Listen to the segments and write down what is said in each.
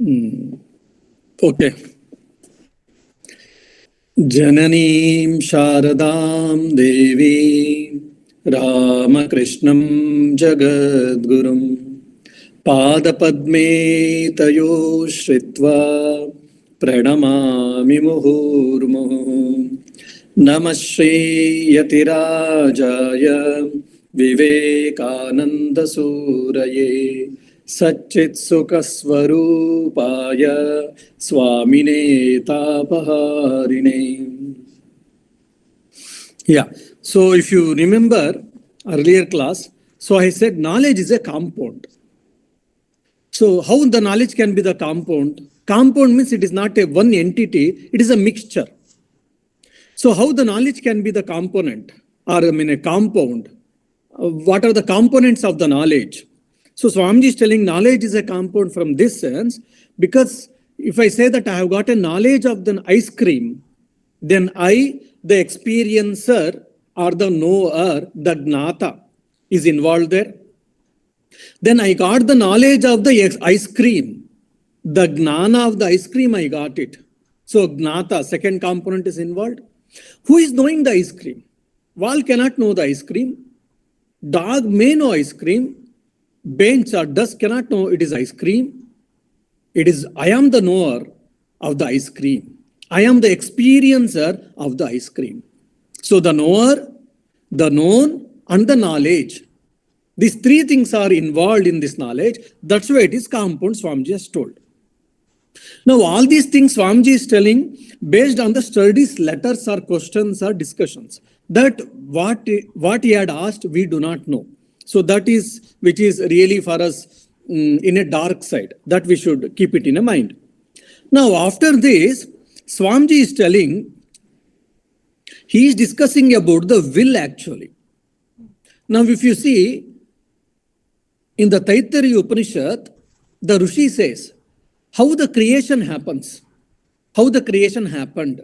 Okay. Jananim Sharadam Devi Ramakrishnam Jagadgurum Padapadme Tayo Shritva Pranamami Muhurmuhu Namaste Yatirajaya Vivekananda Suraye Satchit Sukaswarupaya Swamine Tapaharine. Yeah, so if you remember earlier class, so I said knowledge is a compound. So how the knowledge can be the compound? Compound means it is not a one entity, it is a mixture. So how the knowledge can be the component or a compound? What are the components of the knowledge? So Swamiji is telling knowledge is a compound from this sense, because if I say that I have got a knowledge of the ice cream, then I, the experiencer or the knower, the gnata is involved there. Then I got the knowledge of the ice cream. The gnana of the ice cream, I got it. So gnata, second component is involved. Who is knowing the ice cream? Wall cannot know the ice cream. Dog may know ice cream. Bench or dust cannot know it is ice cream. It is, I am the knower of the ice cream. I am the experiencer of the ice cream. So the knower, the known, and the knowledge. These three things are involved in this knowledge. That's why it is compound, Swamiji has told. Now, all these things Swamiji is telling based on the studies, letters or questions or discussions. That what he had asked, we do not know. So that is, which is really for us in a dark side, that we should keep it in a mind. Now, after this, Swamiji is telling, he is discussing about the will actually. Now, if you see, in the Taittiriya Upanishad, the Rishi says, how the creation happens, how the creation happened.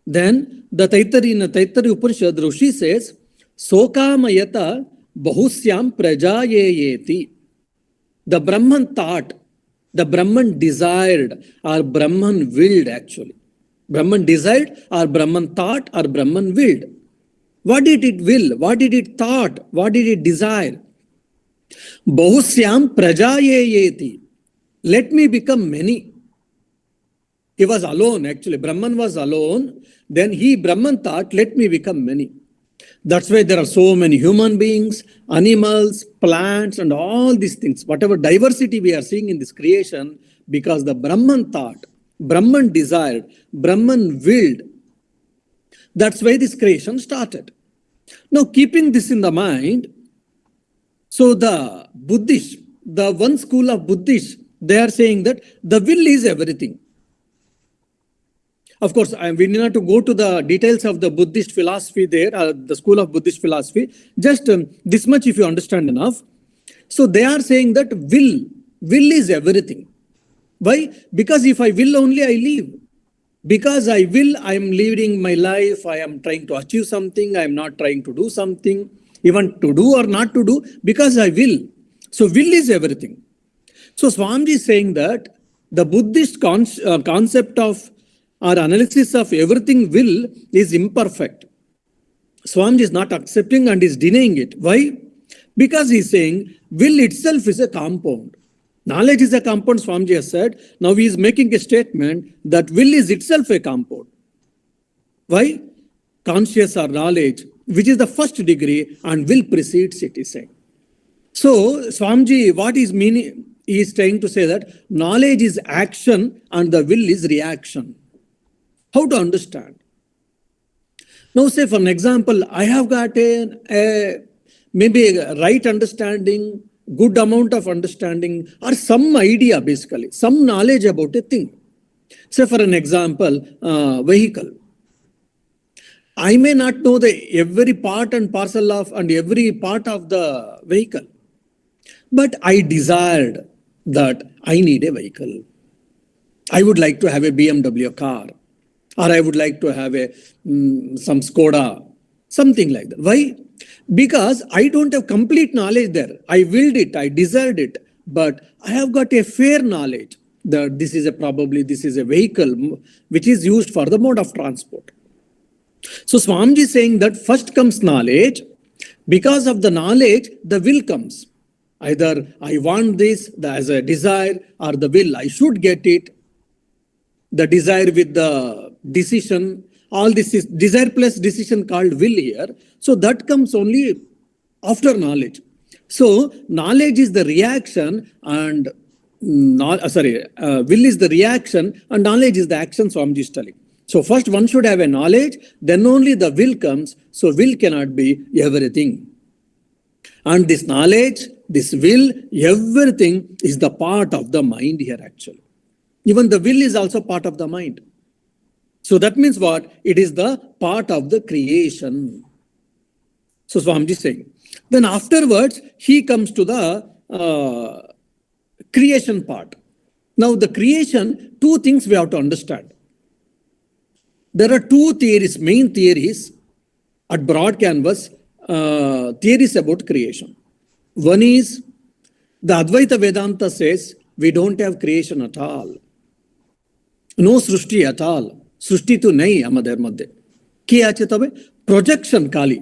Then, in the Taittiriya Upanishad, the Rishi says, Sokamayata Bahusyam Prajayeyeti. The Brahman thought, the Brahman desired, or Brahman willed actually. Brahman desired, or Brahman thought, or Brahman willed. What did it will? What did it thought? What did it desire? Bahusyam Prajayeyeti. Let me become many. He was alone actually. Brahman was alone. Then Brahman thought, let me become many. That's why there are so many human beings, animals, plants, and all these things. Whatever diversity we are seeing in this creation, because the Brahman thought, Brahman desired, Brahman willed. That's why this creation started. Now, keeping this in the mind, so the Buddhist, the one school of Buddhists, they are saying that the will is everything. Of course, we need not to go to the details of the Buddhist philosophy there, the school of Buddhist philosophy. Just this much if you understand enough. So they are saying that will is everything. Why? Because if I will only, I live. Because I will, I am living my life. I am trying to achieve something. I am not trying to do something. Even to do or not to do, because I will. So will is everything. So Swamiji is saying that the Buddhist concept of or analysis of everything will is imperfect. Swamiji is not accepting and is denying it. Why? Because he is saying will itself is a compound. Knowledge is a compound, Swamiji has said. Now he is making a statement that will is itself a compound. Why? Conscious or knowledge, which is the first degree, and will precedes it, is saying. So Swamiji, what is meaning? He is trying to say that knowledge is action and the will is reaction. How to understand? Now, say for an example, I have got maybe a right understanding, good amount of understanding, or some idea basically, some knowledge about a thing. Say for an example, vehicle. I may not know every part and parcel of and every part of the vehicle, but I desired that I need a vehicle. I would like to have a BMW car, or I would like to have some Skoda, something like that. Why? Because I don't have complete knowledge there. I willed it, I desired it, but I have got a fair knowledge. This is a vehicle which is used for the mode of transport. So Swamiji is saying that first comes knowledge. Because of the knowledge, the will comes. Either I want this as a desire, or the will, I should get it. The desire with the decision, all this is desire plus decision called will here. So that comes only after knowledge. So knowledge is the reaction and will is the reaction and knowledge is the action, Swamiji is telling. So first one should have a knowledge, then only the will comes. So will cannot be everything. And this knowledge, this will, everything is the part of the mind here actually. Even the will is also part of the mind. So that means what? It is the part of the creation. So Swamiji is saying. Then afterwards, he comes to the creation part. Now the creation, two things we have to understand. There are two theories, main theories at broad canvas, theories about creation. One is the Advaita Vedanta says we don't have creation at all. No Srushti at all. Srushti to nahi amader madhye. Ki ache tabe? Projection kali.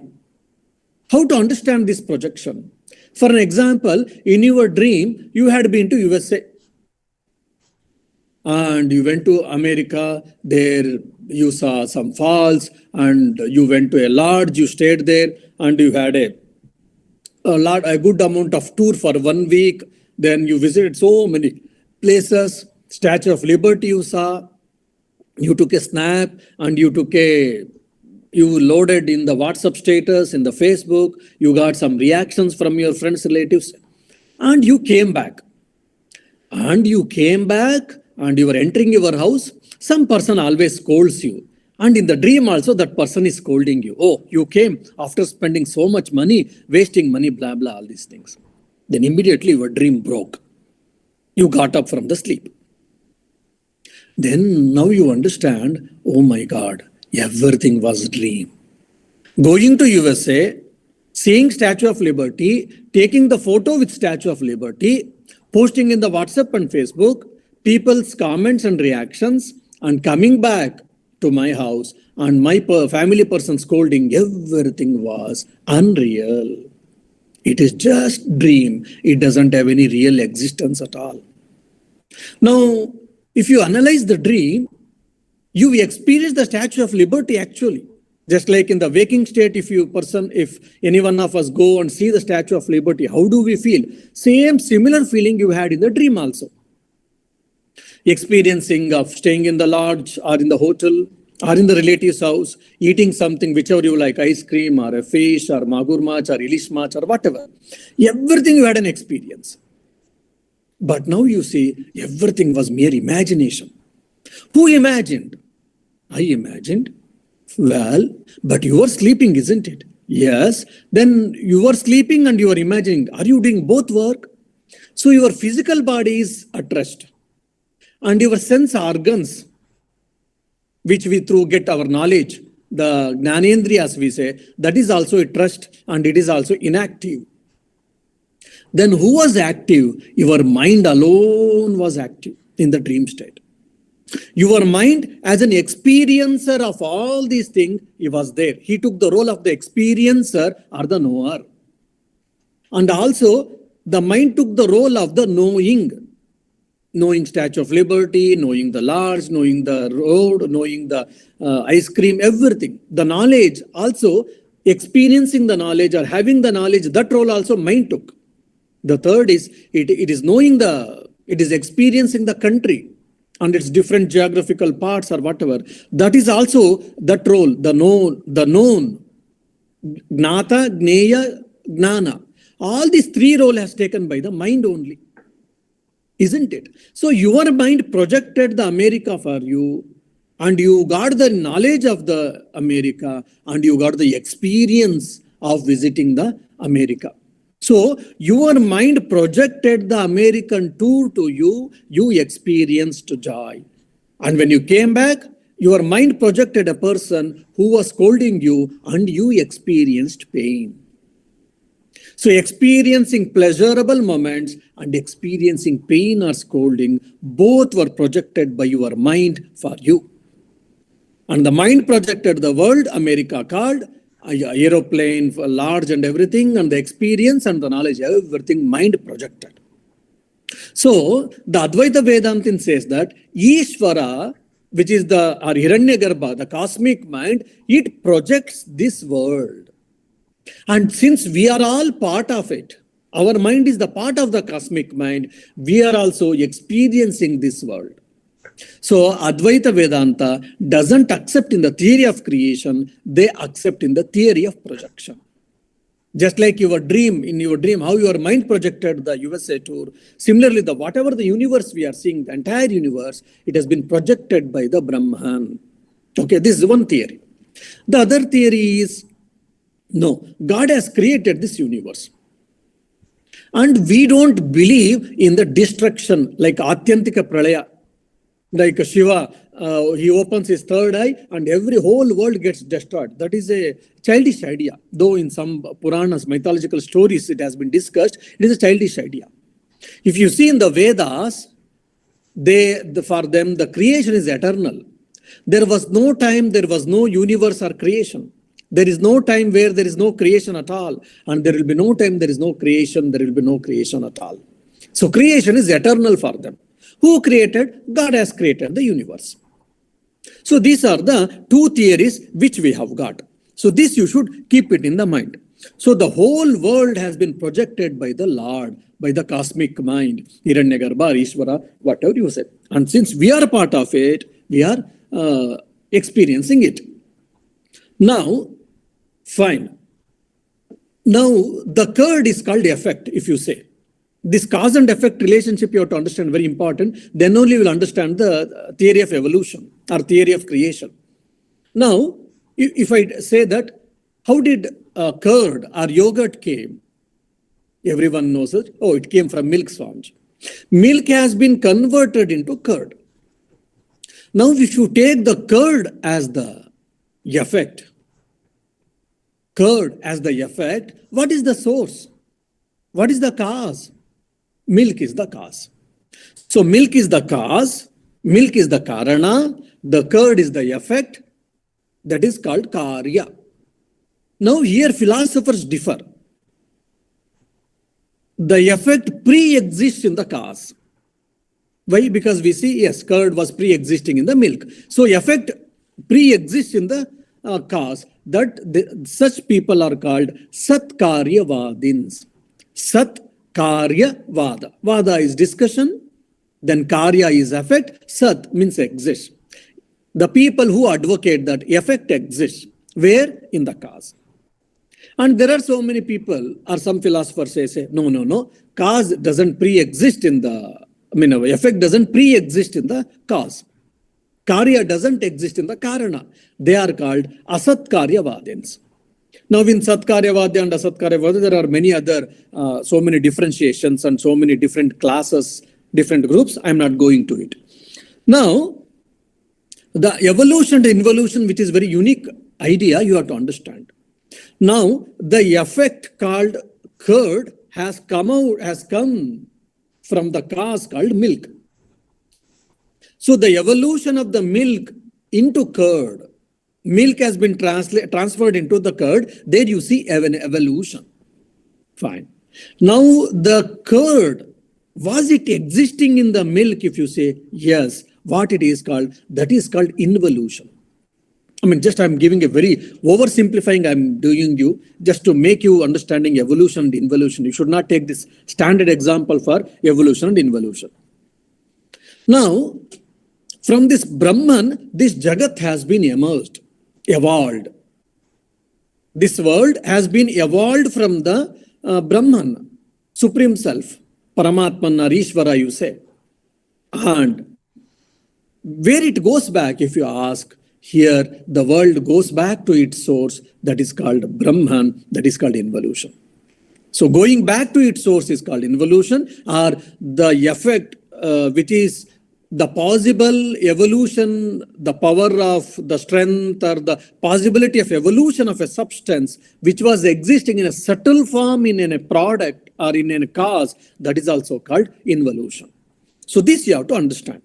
How to understand this projection? For an example, in your dream, you had been to USA. And you went to America, there you saw some falls, and you went to a lodge, you stayed there, and you had a good amount of tour for 1 week. Then you visited so many places. Statue of Liberty you saw, you took a snap, and you loaded in the WhatsApp status, in the Facebook, you got some reactions from your friends, relatives, and you came back. And you were entering your house, some person always scolds you. And in the dream also, that person is scolding you. Oh, you came after spending so much money, wasting money, blah, blah, all these things. Then immediately your dream broke. You got up from the sleep. Then now you understand, oh my God, everything was a dream. Going to USA, seeing Statue of Liberty, taking the photo with Statue of Liberty, posting in the WhatsApp and Facebook, people's comments and reactions, and coming back to my house and my family person scolding, everything was unreal. It is just dream. It doesn't have any real existence at all. Now, if you analyze the dream, you experience the Statue of Liberty actually. Just like in the waking state, if any one of us go and see the Statue of Liberty, how do we feel? Similar feeling you had in the dream also. Experiencing of staying in the lodge or in the hotel or in the relative's house, eating something, whichever you like, ice cream or a fish or magur mach or ilish mach or whatever. Everything you had an experience. But now you see, everything was mere imagination. Who imagined? I imagined. Well, but you were sleeping, isn't it? Yes. Then you were sleeping and you were imagining. Are you doing both work? So your physical body is at rest. And your sense organs, which we through get our knowledge, the Gnanendriyas we say, that is also at rest and it is also inactive. Then who was active? Your mind alone was active in the dream state. Your mind as an experiencer of all these things, he was there. He took the role of the experiencer or the knower. And also the mind took the role of the knowing Statue of Liberty, knowing the lodge, knowing the road, knowing the ice cream, everything. The knowledge also, experiencing the knowledge or having the knowledge, that role also mind took. The third is, it is experiencing the country and its different geographical parts or whatever. That is also that role, the known, gnata, gneya, gnana. All these three roles has taken by the mind only. Isn't it? So your mind projected the America for you and you got the knowledge of the America and you got the experience of visiting the America. So your mind projected the American tour to you, you experienced joy. And when you came back, your mind projected a person who was scolding you and you experienced pain. So experiencing pleasurable moments and experiencing pain or scolding, both were projected by your mind for you. And the mind projected the world, America called, aeroplane, large and everything, and the experience and the knowledge, everything mind projected. So the Advaita Vedantin says that Ishvara, which is the or Hiranyagarbha, the cosmic mind, it projects this world. And since we are all part of it, our mind is the part of the cosmic mind, we are also experiencing this world. So Advaita Vedanta doesn't accept in the theory of creation, they accept in the theory of projection. Just like your dream, in your dream, how your mind projected the USA tour, similarly, whatever the universe we are seeing, the entire universe, it has been projected by the Brahman. Okay, this is one theory. The other theory is, no, God has created this universe. And we don't believe in the destruction, like Atyantika Pralaya. Like Shiva, he opens his third eye and every whole world gets destroyed. That is a childish idea. Though in some Puranas, mythological stories, it has been discussed, it is a childish idea. If you see in the Vedas, for them, the creation is eternal. There was no time, there was no universe or creation. There is no time where there is no creation at all. And there will be no time, there is no creation, there will be no creation at all. So creation is eternal for them. Who created? God has created the universe. So these are the two theories which we have got. So this you should keep it in the mind. So the whole world has been projected by the Lord, by the cosmic mind, Hiranyagarbha, Ishvara, whatever you said. And since we are a part of it, we are experiencing it. Now, fine. Now, the third is called effect, if you say. This cause and effect relationship you have to understand, very important. Then only you will understand the theory of evolution or theory of creation. Now, if I say that, how did curd or yogurt came? Everyone knows it. Oh, it came from milk, Swamiji. Milk has been converted into curd. Now, if you take the curd as the effect, curd as the effect, what is the source? What is the cause? Milk is the cause. So milk is the cause, milk is the karana, the curd is the effect, that is called karya. Now here philosophers differ. The effect pre-exists in the cause. Why? Because we see, yes, curd was pre-existing in the milk. So effect pre-exists in the cause. Such people are called Satkaryavadins. Sat-karya vada. Vada is discussion, then karya is effect, sat means exist. The people who advocate that effect exists, where? In the cause. And there are so many people, or some philosophers say, no, cause doesn't pre-exist in the, effect doesn't pre-exist in the cause. Karya doesn't exist in the karana. They are called Asatkaryavadins. Now in Satkaryavadya and Asatkaryavadya, there are many other, so many differentiations and so many different classes, different groups. I'm not going to it. Now, the evolution and involution, which is very unique idea, you have to understand. Now, the effect called curd has come from the cause called milk. So the evolution of the milk into curd, milk has been transferred into the curd. There you see an evolution. Fine. Now the curd, was it existing in the milk? If you say yes, what it is called? That is called involution. I'm giving a very oversimplifying I'm doing you just to make you understanding evolution and involution. You should not take this standard example for evolution and involution. Now, from this Brahman, this Jagat has been evolved. This world has been evolved from the Brahman, Supreme Self, Paramatman or Ishvara, you say. And where it goes back, if you ask, here the world goes back to its source, that is called Brahman, that is called involution. So going back to its source is called involution, or the effect which is the possible evolution, the power of the strength or the possibility of evolution of a substance which was existing in a subtle form in a product or in a cause, that is also called involution. So this you have to understand.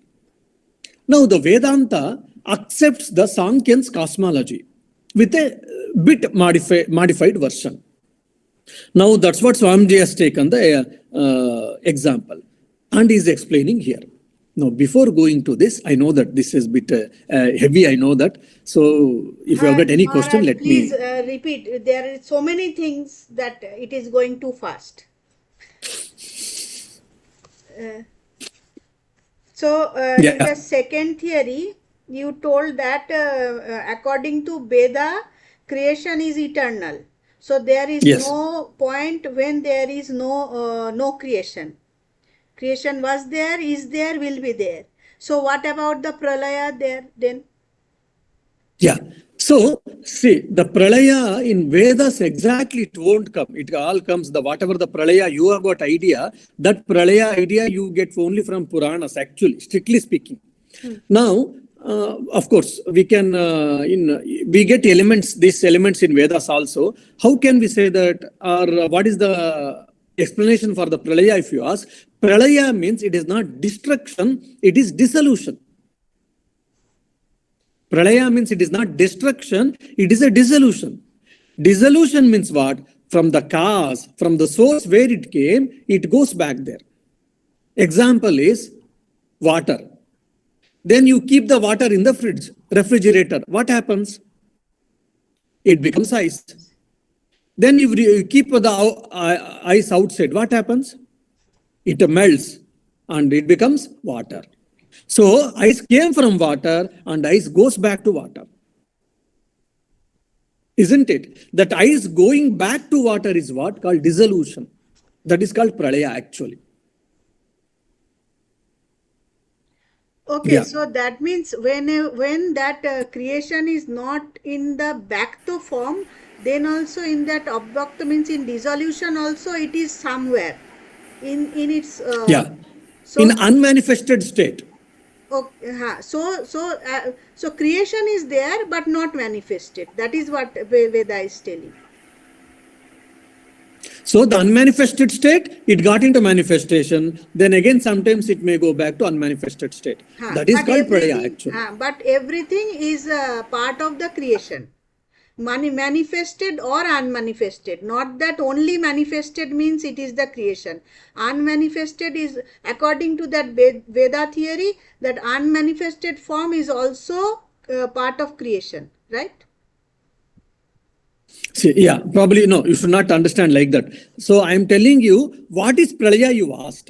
Now the Vedanta accepts the Sankhyans cosmology with a bit modified version. Now that's what Swamiji has taken the example and is explaining here. Now, before going to this, I know that this is a bit heavy, I know that. So, if you have got any question, let please, me... repeat. There are so many things that it is going too fast. In the second theory, you told that according to Veda, creation is eternal. So, there is no point when there is no creation. Creation was there, is there, will be there. So what about the pralaya there then? Yeah. So, see, the pralaya in Vedas exactly it won't come. It all comes, the whatever the pralaya you have got idea, that pralaya idea you get only from Puranas actually, strictly speaking. Now, of course, we can, we get elements, these elements in Vedas also. How can we say that, or what is the explanation for the pralaya if you ask? Pralaya means it is not destruction, it is dissolution. Pralaya means it is not destruction, it is a dissolution. Dissolution means what? From the cause, from the source where it came, it goes back there. Example is water. Then you keep the water in the fridge, refrigerator. What happens? It becomes ice. Then you keep the ice outside. What happens? It melts and it becomes water. So ice came from water and ice goes back to water. Isn't it? That ice going back to water is what? Called dissolution. That is called pralaya actually. Okay, so that means when that creation is not in the Bhakta form, then also in that Abhakta means in dissolution also it is somewhere in its so in unmanifested state. Okay, so creation is there but not manifested. That is what Veda is telling. So the unmanifested state, it got into manifestation. Then again, sometimes it may go back to unmanifested state. That is called pralaya actually. But everything is part of the creation. Manifested or unmanifested. Not that only manifested means it is the creation. Unmanifested is, according to that Veda theory, that unmanifested form is also part of creation, right? See, yeah, probably no, you should not understand like that. So I am telling you, what is pralaya you asked?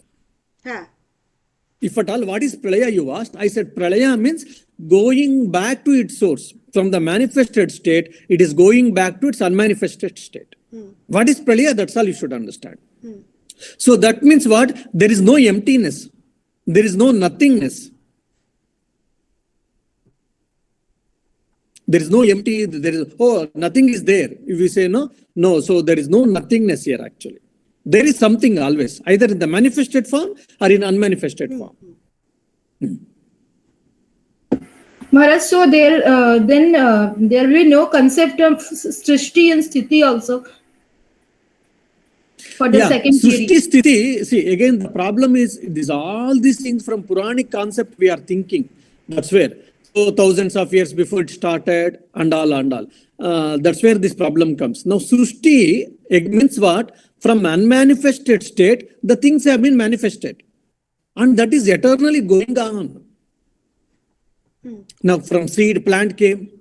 If at all, what is pralaya you asked? I said pralaya means going back to its source. From the manifested state, it is going back to its unmanifested state. What is pralaya? That's all you should understand. So that means what? There is no emptiness. There is no nothingness. There is no empty, there is, nothing is there. If you say no, so there is no nothingness here actually. There is something always, either in the manifested form or in unmanifested form. Maharaj, so there then there will be no concept of Srishti and Sthiti also for the second theory. Srishti, Sthiti, see again the problem is all these things from Puranic concept we are thinking. That's where. So thousands of years before it started and all. That's where this problem comes. Now Srishti means what? From unmanifested state, the things have been manifested. And that is eternally going on. Now from seed, plant came.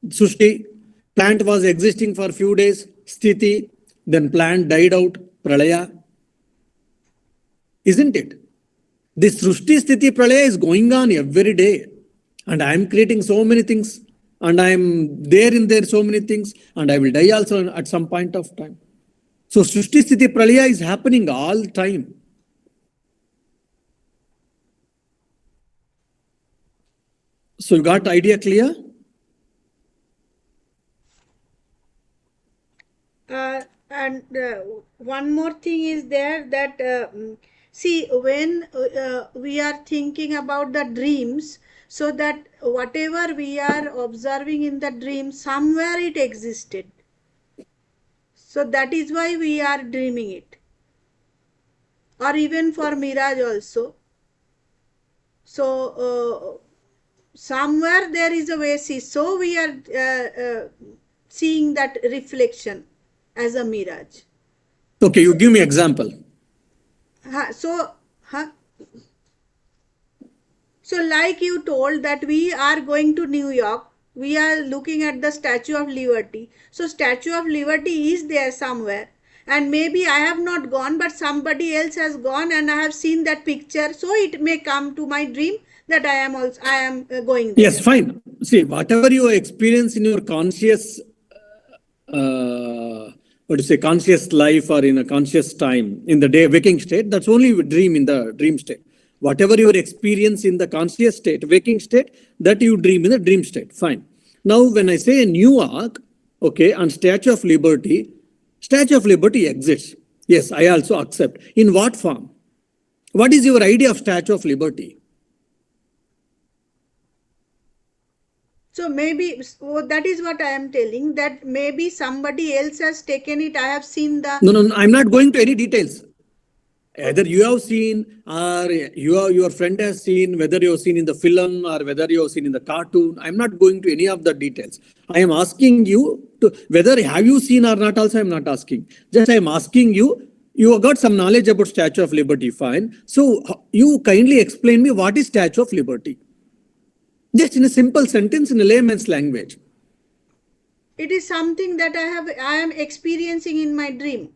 Srishti, plant was existing for a few days. Sthiti, then plant died out. Pralaya. Isn't it? This Srishti, Sthiti, Pralaya is going on every day. And I am creating so many things. And I am there so many things. And I will die also at some point of time. So Srishti, Sthiti, Pralaya is happening all time. So you got idea clear? And one more thing is there that See, when we are thinking about the dreams, so that whatever we are observing in the dream, somewhere it existed. So that is why we are dreaming it. Or even for mirage also. So somewhere there is a basis. So we are seeing that reflection as a mirage. Okay, you give me example. So like you told that we are going to New York, we are looking at the Statue of Liberty. So Statue of Liberty is there somewhere, and maybe I have not gone, but somebody else has gone and I have seen that picture. So it may come to my dream that I am going there. Yes, fine. See, whatever you experience in your conscious conscious life or in a conscious time in the day waking state, that's only dream in the dream state. Whatever your experience in the conscious state, waking state, that you dream in the dream state. Fine. Now, when I say New York, okay, and Statue of Liberty exists. Yes, I also accept. In what form? What is your idea of Statue of Liberty? So maybe that is what I am telling, that maybe somebody else has taken it. I have seen the... No, I'm not going to any details. Either you have seen or your friend has seen, whether you have seen in the film or whether you have seen in the cartoon. I'm not going to any of the details. I am asking you to whether have you seen or not also I'm not asking. Just I am asking you, you have got some knowledge about Statue of Liberty, fine. So you kindly explain me what is Statue of Liberty? Just in a simple sentence in a layman's language. It is something that I am experiencing in my dream.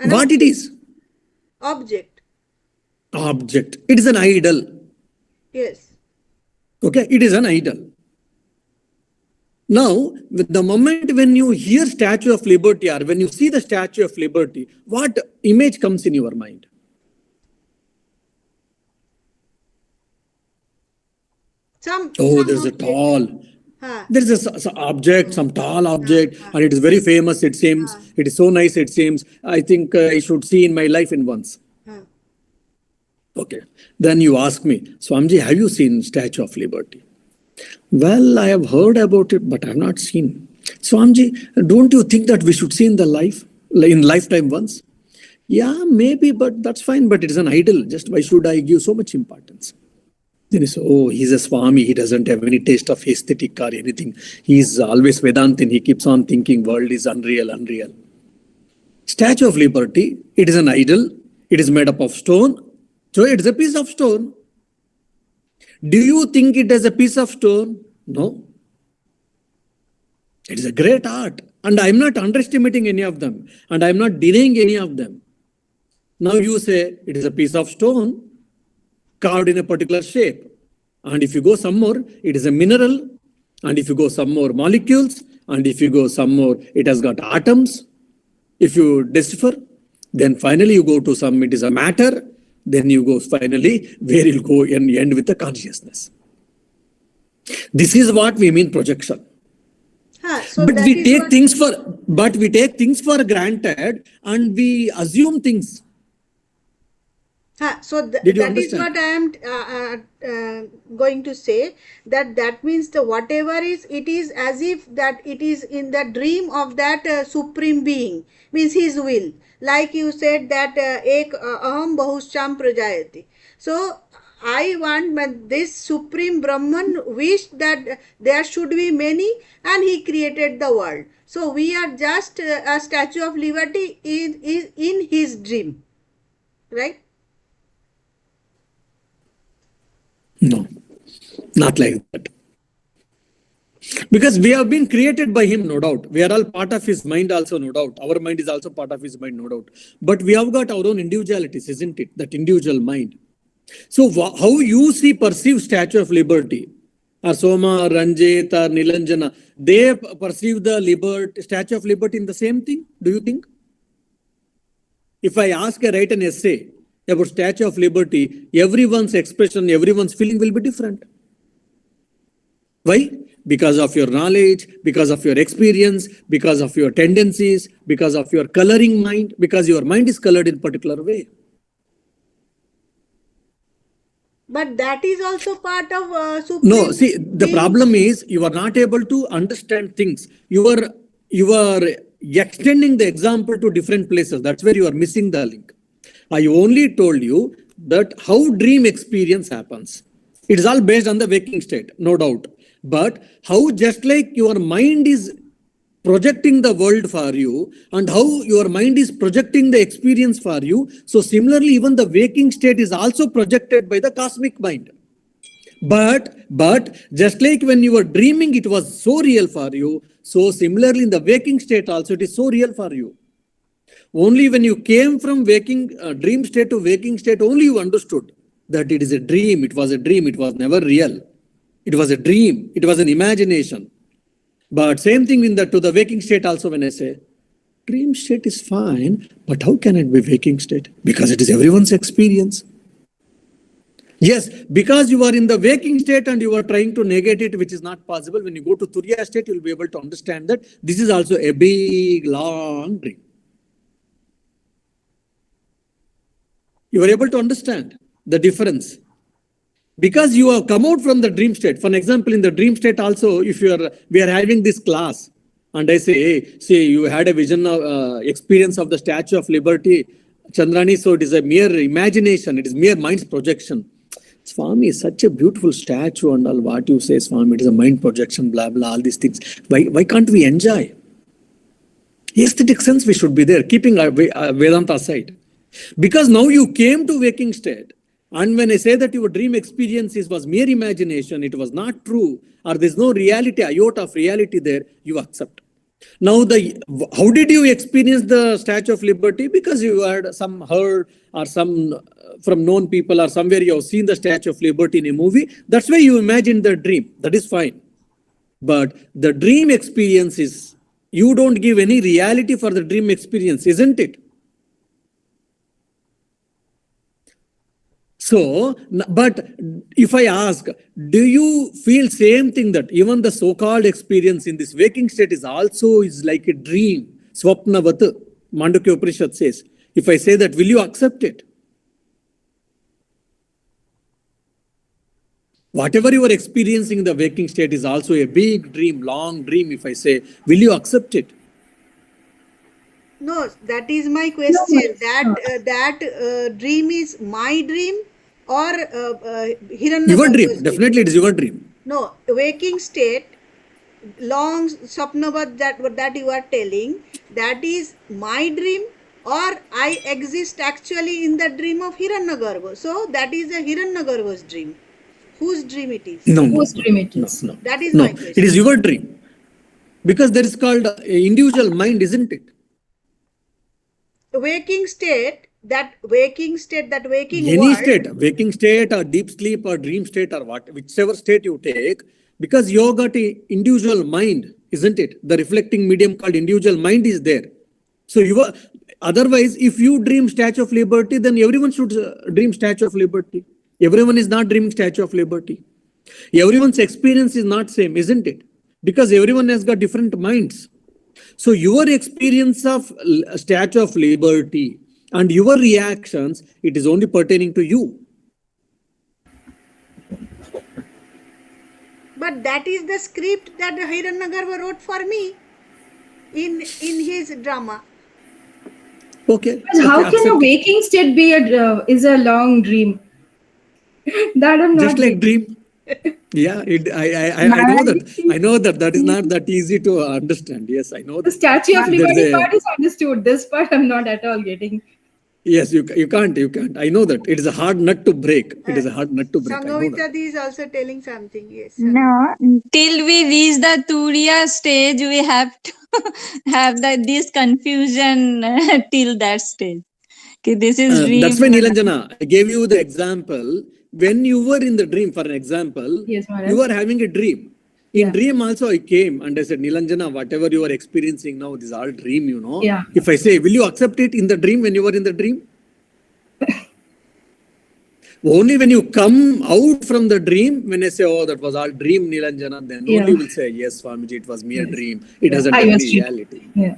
What it is? Object. It is an idol. Yes. Okay, it is an idol. Now, the moment when you hear Statue of Liberty or when you see the Statue of Liberty, what image comes in your mind? There's a tall. There is some tall object, and it is very famous, it seems. It is so nice, it seems. I think I should see in my life in once. Okay. Then you ask me, Swamiji, have you seen Statue of Liberty? Well, I have heard about it, but I have not seen. Swamiji, don't you think that we should see in lifetime once? Yeah, maybe, but that's fine. But it is an idol. Just why should I give so much importance? Then he says, he's a Swami. He doesn't have any taste of aesthetic or anything. He's always Vedantin. He keeps on thinking world is unreal. Statue of Liberty, it is an idol. It is made up of stone. So it is a piece of stone. Do you think it is a piece of stone? No. It is a great art. And I am not underestimating any of them. And I am not denying any of them. Now you say it is a piece of stone carved in a particular shape. And if you go some more, it is a mineral. And if you go some more, molecules. And if you go some more, it has got atoms. If you decipher, then finally you go to some, it is a matter. Then you go finally where you'll go and end with the consciousness. This is what we mean projection. But we take things for granted and we assume things. So that is what I am going to say, that means the whatever is, it is as if that it is in the dream of that supreme being, means his will. Like you said that ek aham bahusham prajayati. So I want this supreme Brahman wished that there should be many and he created the world. So we are just a Statue of Liberty is in his dream, right? No, not like that. Because we have been created by him, no doubt. We are all part of his mind also, no doubt. Our mind is also part of his mind, no doubt. But we have got our own individualities, isn't it? That individual mind. So how you perceive Statue of Liberty, or Soma, or Ranjit, or Nilanjana, they perceive the Statue of Liberty in the same thing, do you think? If I write an essay about Statue of Liberty, everyone's expression, everyone's feeling will be different. Why? Because of your knowledge, because of your experience, because of your tendencies, because of your coloring mind, because your mind is colored in a particular way. But that is also part of supreme. No, see, the being. problem is you are not able to understand things. You are extending the example to different places. That's where you are missing the link. I only told you that how dream experience happens. It is all based on the waking state, no doubt. But how just like your mind is projecting the world for you and how your mind is projecting the experience for you, so similarly even the waking state is also projected by the cosmic mind. But just like when you were dreaming it was so real for you, so similarly in the waking state also it is so real for you. Only when you came from waking dream state to waking state, only you understood that it is a dream. It was a dream. It was never real. It was a dream. It was an imagination. But same thing in to the waking state also. When I say dream state is fine, but how can it be waking state? Because it is everyone's experience. Yes, because you are in the waking state and you are trying to negate it, which is not possible. When you go to Turiya state, you will be able to understand that this is also a big, long dream. You are able to understand the difference. Because you have come out from the dream state. For example, in the dream state also, if we are having this class, and I say, hey, see, you had a vision of experience of the Statue of Liberty, Chandrani, so it is a mere imagination, it is mere mind's projection. Swami is such a beautiful statue and all what you say, Swami, it is a mind projection, blah, blah, all these things. Why can't we enjoy? Aesthetic sense we should be there, keeping Vedanta aside. Because now you came to waking state, and when I say that your dream experiences was mere imagination, it was not true, or there's no reality, iota of reality there, you accept. Now, how did you experience the Statue of Liberty? Because you had some heard or some from known people or somewhere you have seen the Statue of Liberty in a movie. That's why you imagined the dream. That is fine. But the dream experience is, you don't give any reality for the dream experience, isn't it? So, but if I ask, do you feel same thing that even the so-called experience in this waking state is also like a dream? Swapnavat, Mandukya Upanishad says. If I say that, will you accept it? Whatever you are experiencing in the waking state is also a big dream, long dream. If I say, will you accept it? No, that is my question. That dream is my dream or Hiranyagarba's your dream. Definitely it is your dream. No, waking state, long Swapnavat that you are telling, that is my dream or I exist actually in the dream of Hiranyagarbha. So that is a Hiranyagarbha's dream. Whose dream it is? No, Whose dream it is? No. That is my question. It is your dream. Because there is called individual mind, isn't it? Waking state, that waking Any world. state, waking state or deep sleep or dream state or whichever state you take, because you got an individual mind, isn't it? The reflecting medium called individual mind is there. So otherwise, if you dream Statue of Liberty, then everyone should dream Statue of Liberty. Everyone is not dreaming Statue of Liberty. Everyone's experience is not same, isn't it? Because everyone has got different minds. So your experience of Statue of Liberty and your reactions, it is only pertaining to you. But that is the script that Hiranyagarbha wrote for me in his drama. Okay. But how can a waking state be is a long dream? That I'm not. Just like dream. Yeah, I know that is not that easy to understand. Yes, I know that. The Statue of Liberty part is understood. This part I'm not at all getting. Yes, you can't. I know that. It is a hard nut to break. It is a hard nut to break. Sangovita is also telling something. Yes. No, till we reach the Turiya stage, we have to have this confusion till that stage. Okay, this is dream. That's why, Nilanjana, I gave you the example. When you were in the dream, for an example, yes, you were having a dream. In dream also I came and I said, Nilanjana, whatever you are experiencing now, this is all dream, you know. Yeah. If I say, will you accept it in the dream when you were in the dream? Only when you come out from the dream, when I say, oh, that was all dream, Nilanjana, then only will say, yes, Swamiji, it was mere dream. It doesn't have any reality. Yeah.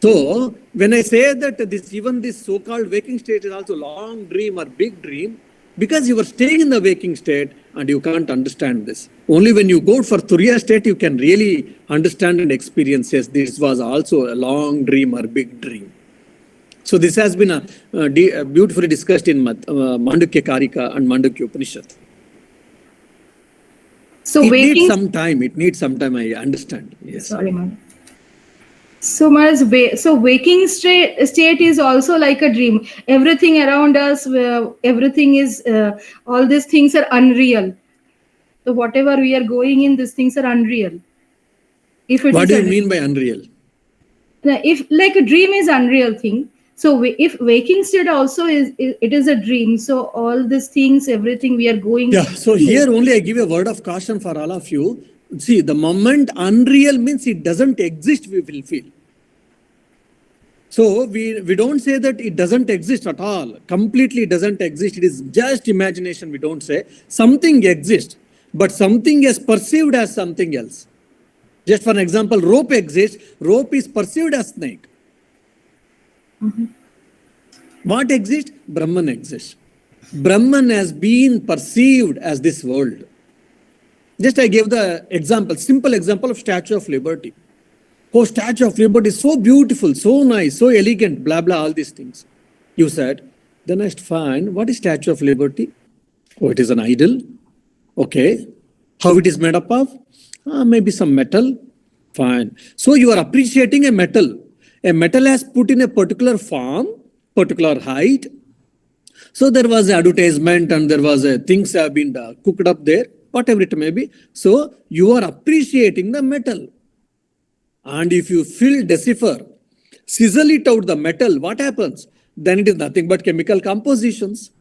So, when I say that even this so-called waking state is also long dream or big dream, Because you are staying in the waking state and you can't understand this. Only when you go for Turiya state, you can really understand and experience, yes, this was also a long dream or big dream. So this has been beautifully discussed in Mandukya Karika and Mandukya Upanishad. So it waking... needs some time, I understand. Yes. Sorry, Maharaj. So Maharaj, so waking state is also like a dream. Everything around us, everything is, all these things are unreal. So whatever we are going in, these things are unreal. What do you mean by unreal? If like a dream is unreal thing, so if waking state also it is a dream. So all these things, everything we are going. Yeah. So here only I give a word of caution for all of you. See, the moment unreal means it doesn't exist, we will feel. So we don't say that it doesn't exist at all. Completely doesn't exist. It is just imagination. We don't say something exists, but something is perceived as something else. Just for an example, rope exists. Rope is perceived as snake. What exists? Brahman exists. Brahman has been perceived as this world. Just I gave the example, simple example of Statue of Liberty. Oh, Statue of Liberty is so beautiful, so nice, so elegant, blah, blah, all these things. You said, then I find, what is Statue of Liberty? Oh, it is an idol. Okay. How it is made up of? Maybe some metal. Fine. So you are appreciating a metal. A metal has put in a particular form, particular height. So there was an advertisement and there was things have been cooked up there, whatever it may be. So you are appreciating the metal. And if you decipher, sizzle it out the metal, what happens? Then it is nothing but chemical compositions.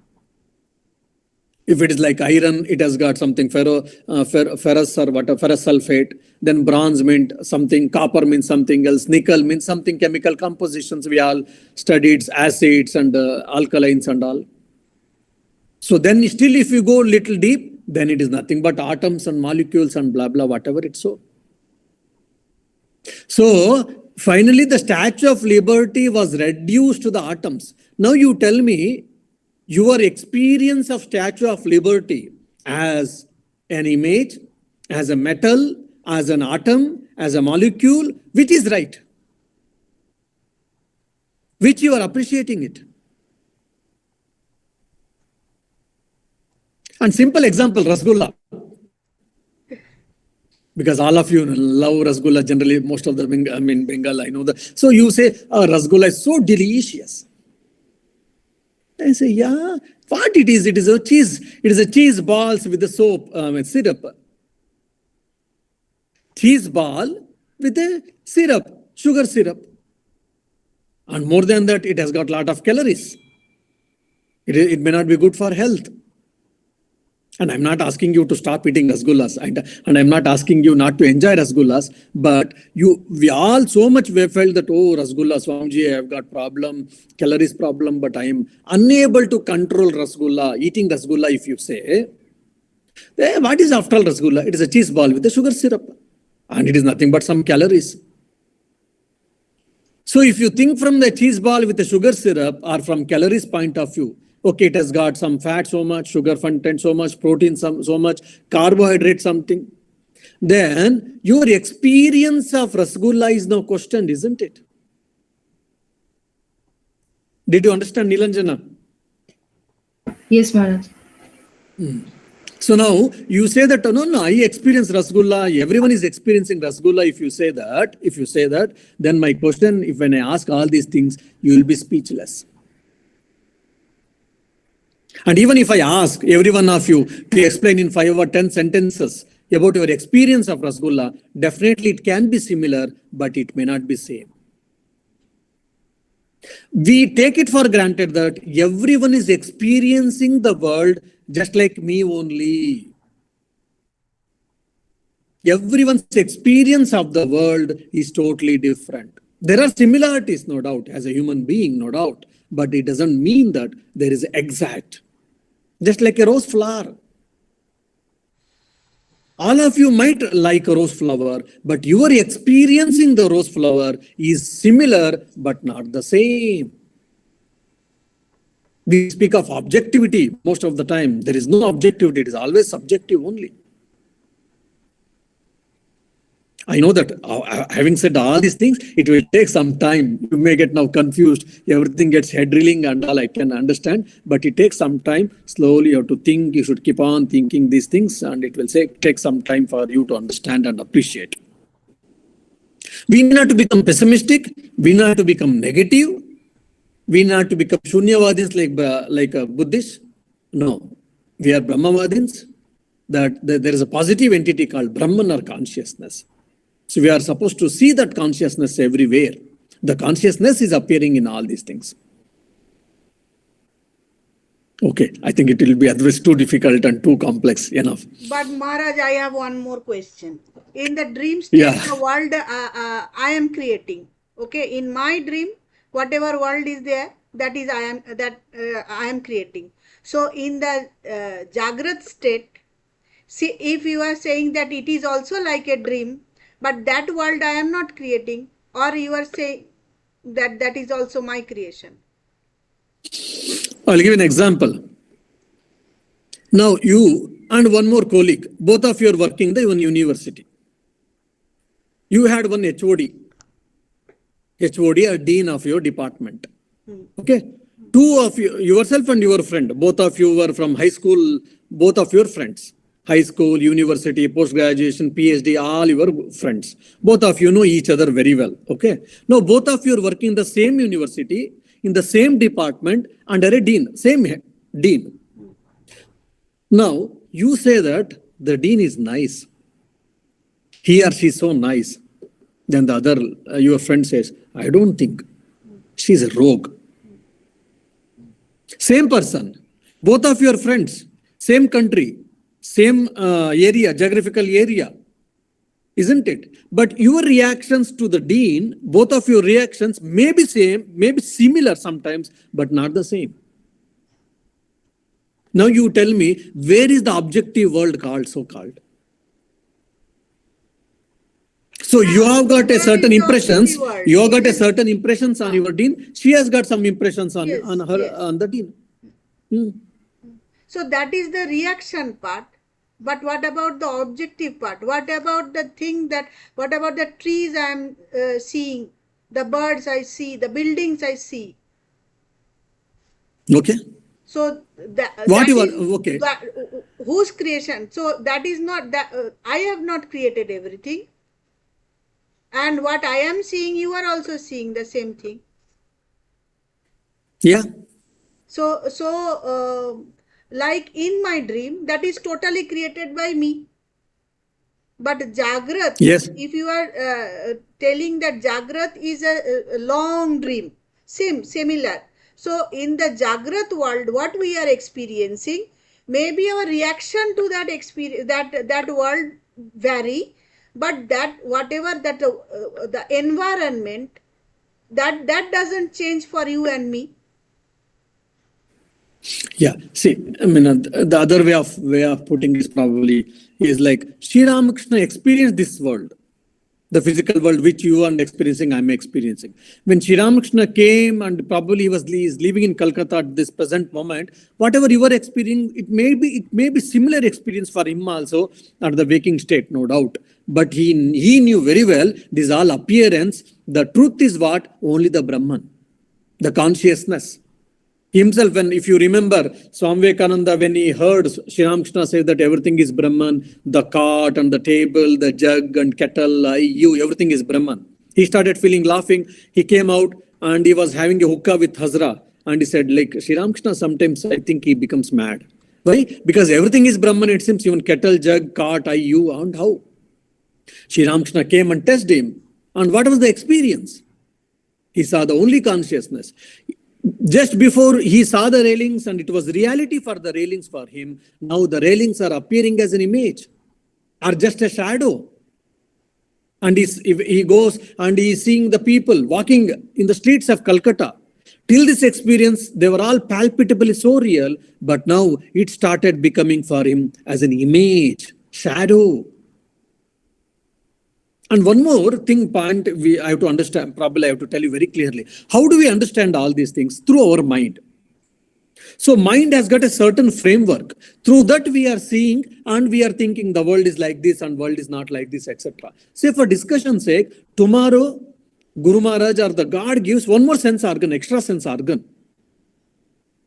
If it is like iron, it has got something ferrous or whatever, ferrous sulfate. Then bronze meant something, copper means something else, nickel means something, chemical compositions. We all studied acids and alkalines and all. So then still if you go little deep, then it is nothing but atoms and molecules and blah, blah, whatever it's so. So finally the Statue of Liberty was reduced to the atoms. Now you tell me your experience of Statue of Liberty as an image, as a metal, as an atom, as a molecule, which is right? Which you are appreciating it? And simple example, Rasgulla. Because all of you love Rasgulla generally, most of the Bengal, I know that. So you say, Rasgulla is so delicious. I say, yeah, what it is? It is a cheese. It is a cheese balls with the soap, syrup. Cheese ball with a syrup, sugar syrup. And more than that, it has got a lot of calories. It may not be good for health. And I'm not asking you to stop eating rasgullas, and I'm not asking you not to enjoy rasgullas, but we all so much we felt that, oh, rasgulla, Swamiji, I have got calories problem, but I am unable to control rasgulla, eating rasgulla, if you say. What is after all rasgulla? It is a cheese ball with a sugar syrup, and it is nothing but some calories. So if you think from the cheese ball with the sugar syrup or from calories point of view, okay, it has got some fat so much, sugar content so much, protein so much, carbohydrate something. Then your experience of rasgulla is now questioned, isn't it? Did you understand, Nilanjana? Yes, Maharaj. So now you say that, no, I experience rasgulla, everyone is experiencing rasgulla. If you say that, then my question, if when I ask all these things, you will be speechless. And even if I ask every one of you to explain in 5 or 10 sentences about your experience of rasgulla, definitely it can be similar, but it may not be same. We take it for granted that everyone is experiencing the world just like me only. Everyone's experience of the world is totally different. There are similarities, no doubt, as a human being, no doubt, but it doesn't mean that there is exact. Just like a rose flower. All of you might like a rose flower, but your experiencing the rose flower is similar, but not the same. We speak of objectivity most of the time. There is no objectivity. It is always subjective only. I know that having said all these things, it will take some time. You may get now confused. Everything gets head drilling and all, I can understand. But it takes some time. Slowly you have to think. You should keep on thinking these things, and it will take some time for you to understand and appreciate. We need not to become pessimistic. We need not to become negative. We need not to become Shunyavadins like Buddhists. No, we are Brahmavadins. That there is a positive entity called Brahman or consciousness. So we are supposed to see that consciousness everywhere. The consciousness is appearing in all these things. Okay, I think it will be otherwise too difficult and too complex enough. But Maharaj, I have one more question. In the dream state, the world I am creating. Okay, in my dream, whatever world is there, that is I am creating. So in the Jagrat state, see, if you are saying that it is also like a dream, but that world I am not creating, or you are saying that that is also my creation. I'll give an example. Now you and one more colleague, both of you are working in one university. You had one HOD, a dean of your department. Okay, two of you, yourself and your friend, both of you were from high school, both of your friends. High school, university, post-graduation, PhD, all your friends. Both of you know each other very well. Okay. Now, both of you are working in the same university, in the same department, under a dean, same dean. Now, you say that the dean is nice. He or she is so nice. Then the other, your friend says, I don't think. She's a rogue. Same person. Both of your friends, same country. Same area, geographical area, isn't it? But your reactions to the dean, both of your reactions may be same, may be similar sometimes, but not the same. Now you tell me, where is the objective world called, so-called? So you have got a certain impressions, you have got a certain impressions on your dean, she has got some impressions on, on the dean. So that is the reaction part. But what about the objective part? What about the thing that, what about the trees I am seeing, the birds I see, the buildings I see? Okay. So okay. Whose creation? So that is not that I have not created everything. And what I am seeing, you are also seeing the same thing. Yeah. So like in my dream, that is totally created by me. But Jagrat, yes. If you are telling that Jagrat is a long dream, similar. So in the Jagrat world, what we are experiencing, maybe our reaction to that experience, that world vary, but that whatever that the environment, that doesn't change for you and me. Yeah, see, I mean, the other way of putting this probably is like Sri Ramakrishna experienced this world, the physical world which you are experiencing, I'm experiencing. When Sri Ramakrishna came and probably he is living in Calcutta at this present moment, whatever you are experiencing, it may be similar experience for him also at the waking state, no doubt. But he knew very well this all appearance. The truth is what? Only the Brahman, the consciousness. Himself, when, if you remember, Swami Vivekananda, when he heard Sri Ramakrishna say that everything is Brahman, the cart and the table, the jug and kettle, everything is Brahman. He started feeling laughing. He came out and he was having a hookah with Hazra. And he said, like, Sri Ramakrishna, sometimes I think he becomes mad. Why? Because everything is Brahman, it seems, even kettle, jug, cart, and how? Sri Ramakrishna came and tested him. And what was the experience? He saw the only consciousness. Just before he saw the railings and it was reality for the railings for him, now the railings are appearing as an image or just a shadow. And he goes and he is seeing the people walking in the streets of Calcutta. Till this experience, they were all palpitably so real, but now it started becoming for him as an image, shadow. And one more point I have to understand, probably I have to tell you very clearly. How do we understand all these things? Through our mind. So mind has got a certain framework. Through that we are seeing and we are thinking the world is like this and world is not like this, etc. Say for discussion's sake, tomorrow Guru Maharaj or the God gives one more sense organ, extra sense organ.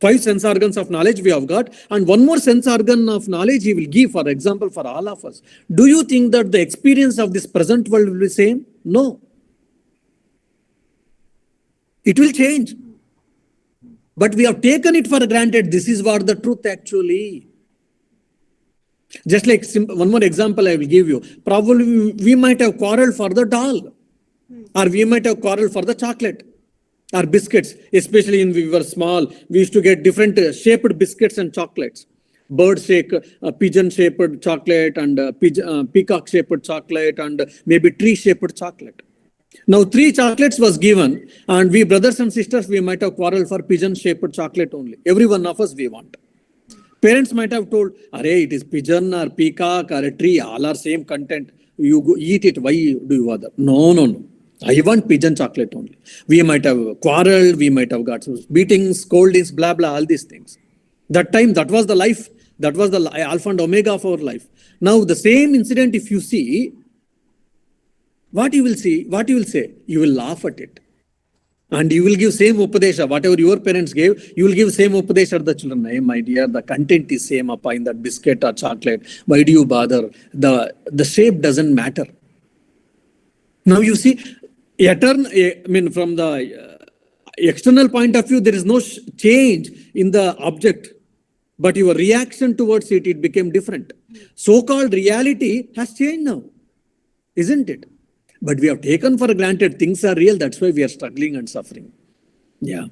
5 sense organs of knowledge we have got, and one more sense organ of knowledge he will give, for example, for all of us. Do you think that the experience of this present world will be same? No. It will change. But we have taken it for granted. This is what the truth actually. Just like one more example I will give you. Probably we might have quarreled for the doll, or we might have quarreled for the chocolate or biscuits. Especially when we were small, we used to get different shaped biscuits and chocolates. Bird-shaped, pigeon-shaped chocolate, and peacock-shaped chocolate, and maybe tree-shaped chocolate. Now 3 chocolates was given, and we brothers and sisters, we might have quarreled for pigeon-shaped chocolate only. Every one of us we want. Parents might have told, "Arey, it is pigeon or peacock or a tree, all are same content. You go eat it. Why do you bother?" No. I want pigeon chocolate only. We might have quarreled, we might have got some beatings, scoldings, blah, blah, all these things. That time, that was the life. That was the alpha and omega of our life. Now, the same incident, if you see, what you will see, what you will say, you will laugh at it. And you will give same upadesha, whatever your parents gave, you will give same upadesha to the children. Hey, my dear, the content is same up in that biscuit or chocolate. Why do you bother? The shape doesn't matter. Now you see, from the external point of view, there is no change in the object, but your reaction towards it, it became different. So-called reality has changed now, isn't it? But we have taken for granted things are real. That's why we are struggling and suffering. Yeah.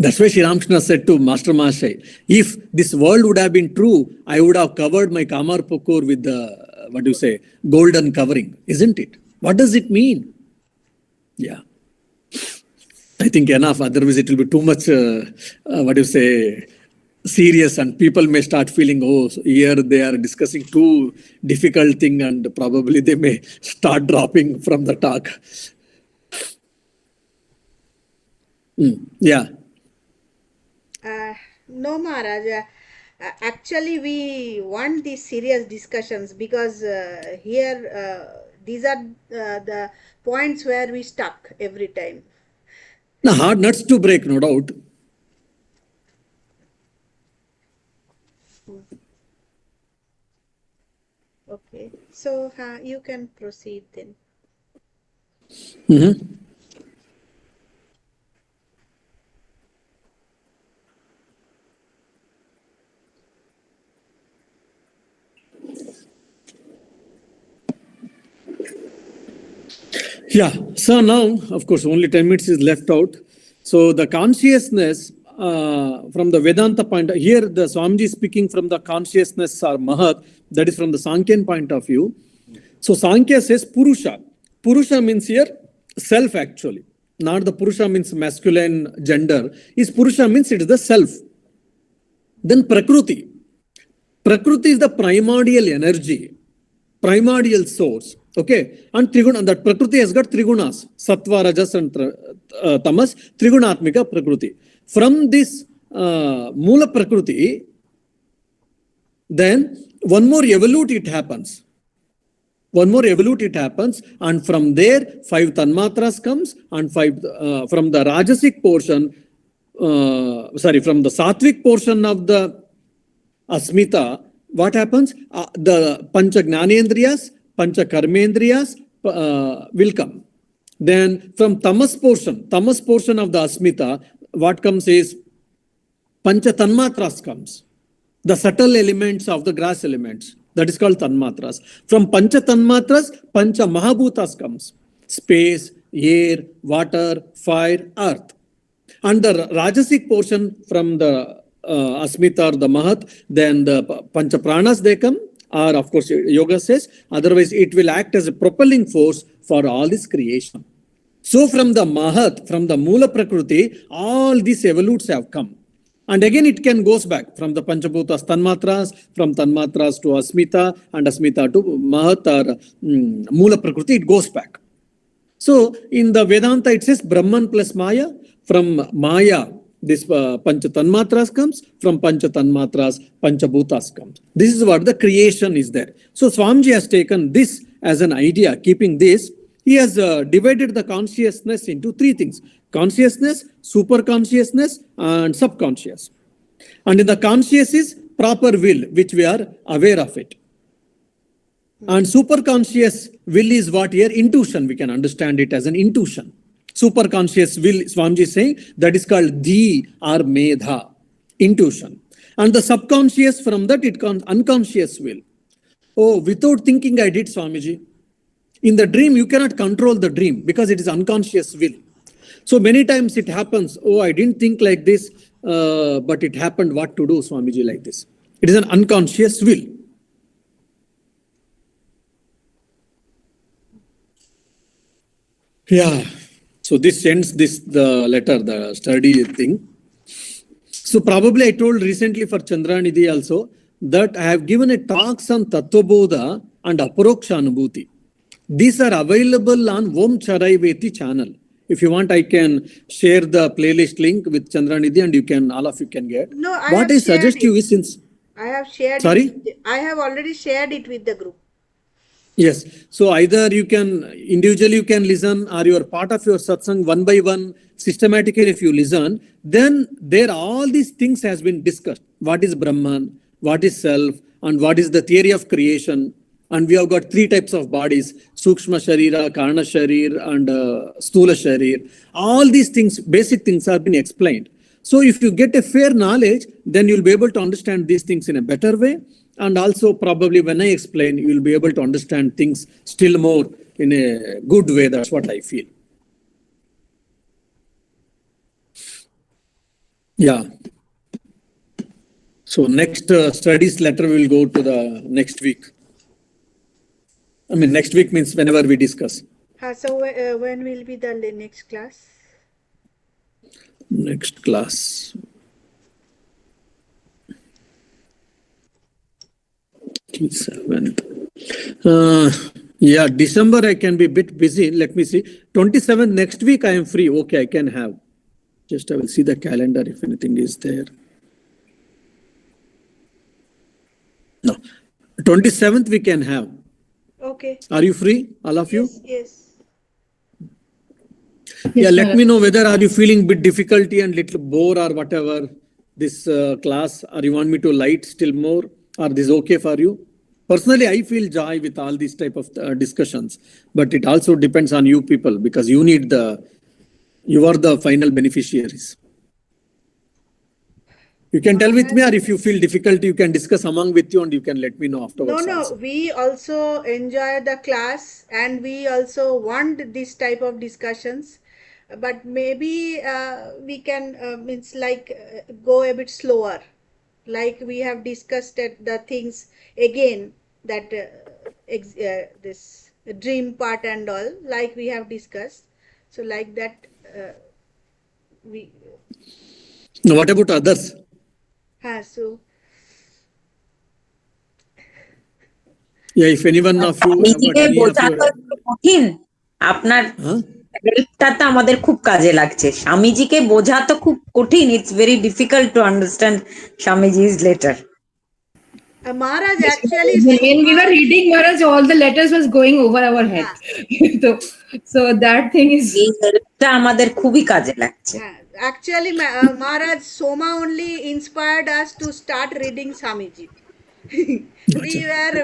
That's why Sri Ramakrishna said to Master Mahashai, if this world would have been true, I would have covered my Kamar Pukur with the, golden covering, isn't it? What does it mean? Yeah. I think enough. Otherwise, it will be too much, serious, and people may start feeling, oh, here they are discussing too difficult thing, and probably they may start dropping from the talk. Yeah. No, Maharaj. Actually, we want these serious discussions because here these are the points where we stuck every time. Now, hard nuts to break, no doubt. Okay, so you can proceed then. Mm-hmm. Yeah, so now, of course, only 10 minutes is left out. So the consciousness from the Vedanta point, here the Swamiji is speaking from the consciousness or Mahat, that is from the Sankhyan point of view. So Sankhya says Purusha. Purusha means here self actually, not the Purusha means masculine gender. Is Purusha means it is the self. Then Prakriti. Prakriti is the primordial energy, primordial source. Okay, and Triguna, that Prakriti has got Trigunas, Sattva, Rajas, and Tamas, Trigunatmika Prakriti. From this Mula Prakriti, then one more evolute it happens. One more evolute it happens, and from there 5 Tanmatras comes, and 5 from the Rajasic portion, from the Sattvic portion of the Asmita, what happens? The Pancha Gnanendriyas, Pancha Karmendriyas will come. Then from Tamas portion of the Asmita, what comes is Pancha Tanmatras comes. The subtle elements of the grass elements. That is called Tanmatras. From Pancha Tanmatras, Pancha Mahabhutas comes. Space, air, water, fire, earth. And the Rajasic portion from the Asmita or the Mahat, then the Pancha Pranas they come. Or of course, yoga says, otherwise it will act as a propelling force for all this creation. So from the Mahat, from the Mula Prakriti, all these evolutes have come. And again it can goes back from the Panchabhutas Tanmatras, from Tanmatras to Asmita, and Asmita to Mahat or Mula Prakriti, it goes back. So in the Vedanta it says Brahman plus Maya. From Maya, This Pancha Tanmatras comes, from Pancha Tanmatras, Pancha Bhutas comes. This is what the creation is there. So Swamiji has taken this as an idea, keeping this, he has divided the consciousness into three things: consciousness, super consciousness, and subconscious. And in the conscious is proper will, which we are aware of it. And super conscious will is what here? Intuition. We can understand it as an intuition. Super conscious will, Swamiji is saying, that is called Dhi or Medha, intuition. And the subconscious, from that it comes unconscious will. Oh, without thinking I did, Swamiji. In the dream, you cannot control the dream because it is unconscious will. So many times it happens, oh, I didn't think like this, but it happened. What to do, Swamiji, like this? It is an unconscious will. Yeah. So this ends the letter, the study thing. So probably I told recently for Chandranidhi also that I have given a talks on Tattvabodha and Aparoksha Anubhuti. These are available on Om Charaiveti channel. If you want, I can share the playlist link with Chandranidhi and you can, all of you can get. No, What I suggest you is, since I have shared Sorry? I have already shared it with the group. Yes. So either you can individually you can listen, or you are part of your satsang one by one, systematically if you listen, then there all these things has been discussed. What is Brahman, what is self, and what is the theory of creation. And we have got three types of bodies: Sukshma Sharira, Karna Sharir, and Stula Sharir. All these things, basic things, have been explained. So if you get a fair knowledge, then you'll be able to understand these things in a better way. And also probably when I explain, you will be able to understand things still more in a good way. That's what I feel. Yeah. So next studies letter will go to the next week. I mean, next week means whenever we discuss. So when will be the next class? Next class. Yeah, December I can be a bit busy. Let me see. 27th next week I am free. Okay, I can have. Just I will see the calendar if anything is there. No. 27th we can have. Okay. Are you free, all of you? Yes. Yeah, let me know whether are you feeling bit difficulty and little bore or whatever this class, or you want me to light still more, or this okay for you? Personally, I feel joy with all these type of discussions, but it also depends on you people because you are the final beneficiaries. You can tell with me, or if you feel difficulty, you can discuss among with you and you can let me know afterwards. No, also. we also enjoy the class and we also want this type of discussions, but maybe we can go a bit slower, like we have discussed the things again, that this dream part and all, like we have discussed. So like that we. Now, what about others? So. Yeah, if anyone of you have got any of your... কঠিন আপনার হেল্পটা তো আমাদের খুব কাজে লাগছে স্বামীজিকে বোঝা তো খুব কঠিন it's very difficult to understand স্বামীজি's letter Maharaj actually when we were reading Maharaj, all the letters was going over our head. so that thing is এই হেল্পটা আমাদের খুবই কাজে লাগছে actually Maharaj Soma only inspired us to start reading Swamiji. We were,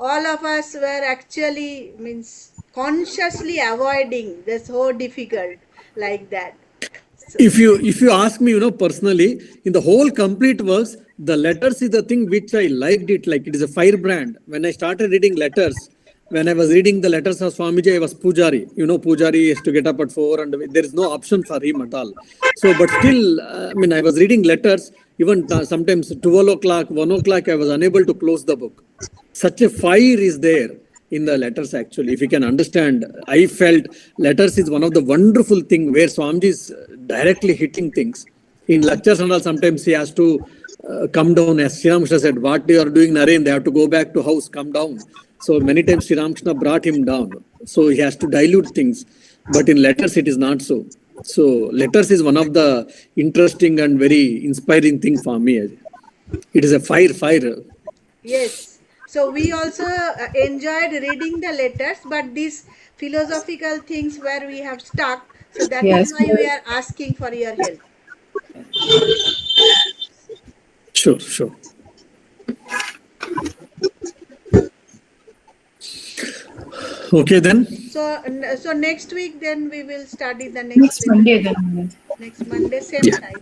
all of us were actually consciously avoiding this whole difficult like that. So, if you ask me, personally, in the whole complete works, the letters is the thing which I liked it, like it is a firebrand. When I started reading letters, when I was reading the letters of Swamiji, I was Pujari. Pujari has to get up at 4 and there is no option for him at all. So, but still, I was reading letters, even sometimes 12 o'clock, 1 o'clock, I was unable to close the book. Such a fire is there in the letters actually. If you can understand, I felt letters is one of the wonderful thing where Swamiji is directly hitting things. In lectures and all, sometimes he has to come down. As Sri Ramakrishna said, what you are doing, Naren, they have to go back to house, come down. So many times Sri Ramakrishna brought him down. So he has to dilute things. But in letters, it is not so. So letters is one of the interesting and very inspiring thing for me. It is a fire. Yes. So we also enjoyed reading the letters, but these philosophical things where we have stuck. So that is Yes. why we are asking for your help. Sure. Okay then. So next week then we will study the Next Monday then. next Monday same Yeah. time.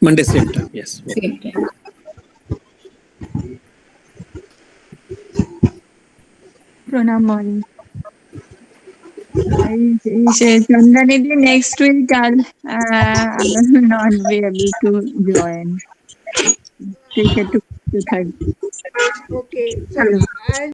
Monday same time. Yes. Same time. Pranam Mani. I say Chandanidhi, next week I will not be able to join. Take it to 30. Okay. So Hello. I'll